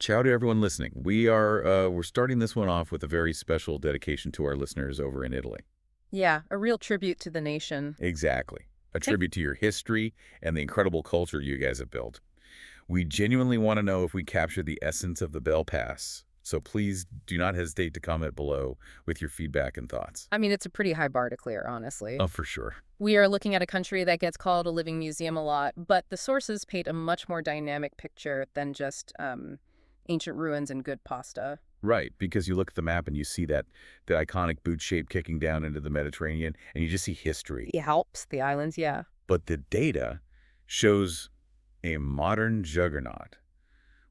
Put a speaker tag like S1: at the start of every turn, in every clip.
S1: Ciao to everyone listening. We're starting this one off with a very special dedication to our listeners over in Italy.
S2: Yeah, a real tribute to the nation.
S1: Exactly. A
S2: Okay.
S1: tribute to your history and the incredible culture you guys have built. We genuinely want to know if we captured the essence of the Bell Pass. So please do not hesitate to comment below with your feedback and thoughts.
S2: I mean, it's a pretty high bar to clear, honestly.
S1: Oh, for sure.
S2: We are looking at a country that gets called a living museum a lot, but the sources paint a much more dynamic picture than just ancient ruins and good pasta.
S1: Right, because you look at the map and you see the iconic boot shape kicking down into the Mediterranean, and you just see history.
S2: The Alps, the islands, yeah.
S1: But the data shows a modern juggernaut.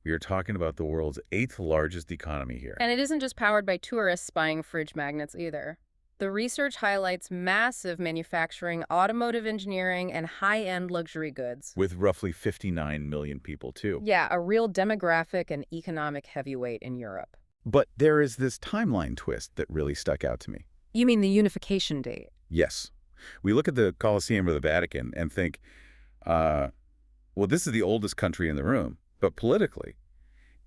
S1: We are talking about the world's 8th largest economy here.
S2: And it isn't just powered by tourists buying fridge magnets either. The research highlights massive manufacturing, automotive engineering, and high-end luxury goods.
S1: With roughly 59 million people, too.
S2: Yeah, a real demographic and economic heavyweight in Europe.
S1: But there is this timeline twist that really stuck out to me.
S2: You mean the unification date?
S1: Yes. We look at the Colosseum or the Vatican and think, well, this is the oldest country in the room. But politically,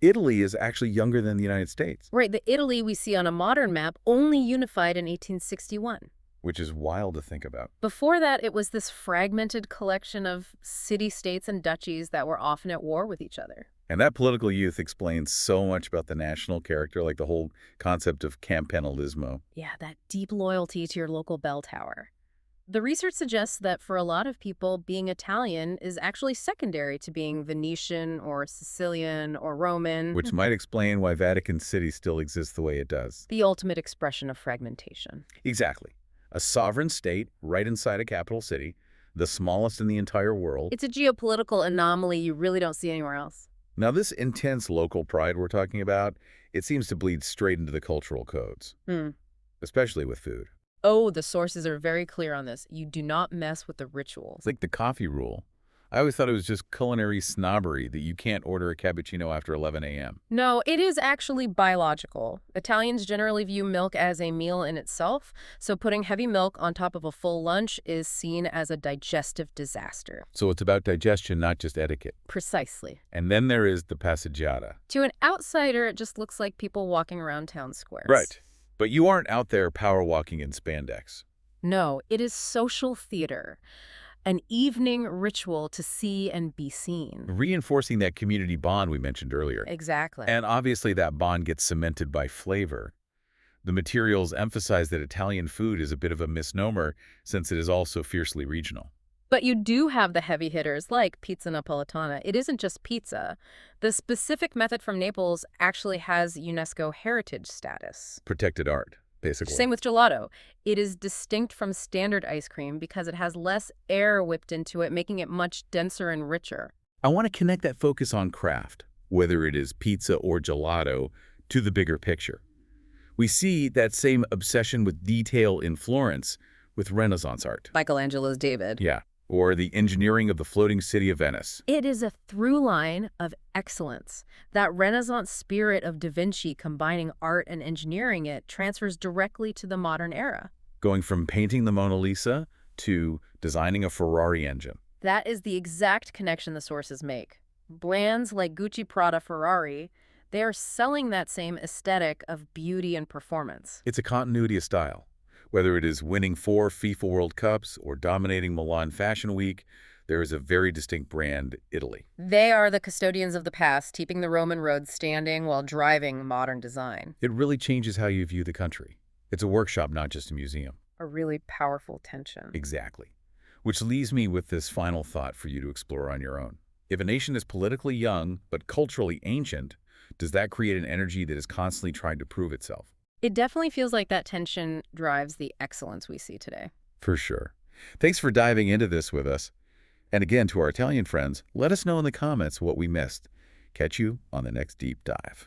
S1: Italy is actually younger than the United States.
S2: Right, the Italy we see on a modern map only unified in 1861.
S1: Which is wild to think about.
S2: Before that, it was this fragmented collection of city-states and duchies that were often at war with each other.
S1: And that political youth explains so much about the national character, like the whole concept of campanile.
S2: Yeah, that deep loyalty to your local bell tower. The research suggests that for a lot of people, being Italian is actually secondary to being Venetian or Sicilian or Roman.
S1: Which might explain why Vatican City still exists the way it does.
S2: The ultimate expression of fragmentation.
S1: Exactly. A sovereign state right inside a capital city, the smallest in the entire world.
S2: It's a geopolitical anomaly you really don't see anywhere else.
S1: Now, this intense local pride we're talking about, it seems to bleed straight into the cultural codes, especially with food.
S2: Oh, the sources are very clear on this. You do not mess with the rituals.
S1: Like the coffee rule. I always thought it was just culinary snobbery that you can't order a cappuccino after 11 a.m.
S2: No, it is actually biological. Italians generally view milk as a meal in itself, so putting heavy milk on top of a full lunch is seen as a digestive disaster.
S1: So it's about digestion, not just etiquette.
S2: Precisely.
S1: And then there is the passeggiata.
S2: To an outsider, it just looks like people walking around town squares.
S1: Right. But you aren't out there power walking in spandex.
S2: No, it is social theater. An evening ritual to see and be seen.
S1: Reinforcing that community bond we mentioned earlier.
S2: Exactly.
S1: And obviously that bond gets cemented by flavor. The materials emphasize that Italian food is a bit of a misnomer since it is also fiercely regional.
S2: But you do have the heavy hitters like Pizza Napoletana. It isn't just pizza. The specific method from Naples actually has UNESCO heritage status.
S1: Protected art, basically.
S2: Same with gelato. It is distinct from standard ice cream because it has less air whipped into it, making it much denser and richer.
S1: I want to connect that focus on craft, whether it is pizza or gelato, to the bigger picture. We see that same obsession with detail in Florence with Renaissance art.
S2: Michelangelo's David.
S1: Yeah. Or the engineering of the floating city of Venice.
S2: It is a through line of excellence. That Renaissance spirit of Da Vinci combining art and engineering it transfers directly to the modern era.
S1: Going from painting the Mona Lisa to designing a Ferrari engine.
S2: That is the exact connection the sources make. Brands like Gucci, Prada, Ferrari, they are selling that same aesthetic of beauty and performance.
S1: It's a continuity of style. Whether it is winning 4 FIFA World Cups or dominating Milan Fashion Week, there is a very distinct brand, Italy.
S2: They are the custodians of the past, keeping the Roman roads standing while driving modern design.
S1: It really changes how you view the country. It's a workshop, not just a museum.
S2: A really powerful tension.
S1: Exactly. Which leaves me with this final thought for you to explore on your own. If a nation is politically young but culturally ancient, does that create an energy that is constantly trying to prove itself?
S2: It definitely feels like that tension drives the excellence we see today.
S1: For sure. Thanks for diving into this with us. And again, to our Italian friends, let us know in the comments what we missed. Catch you on the next deep dive.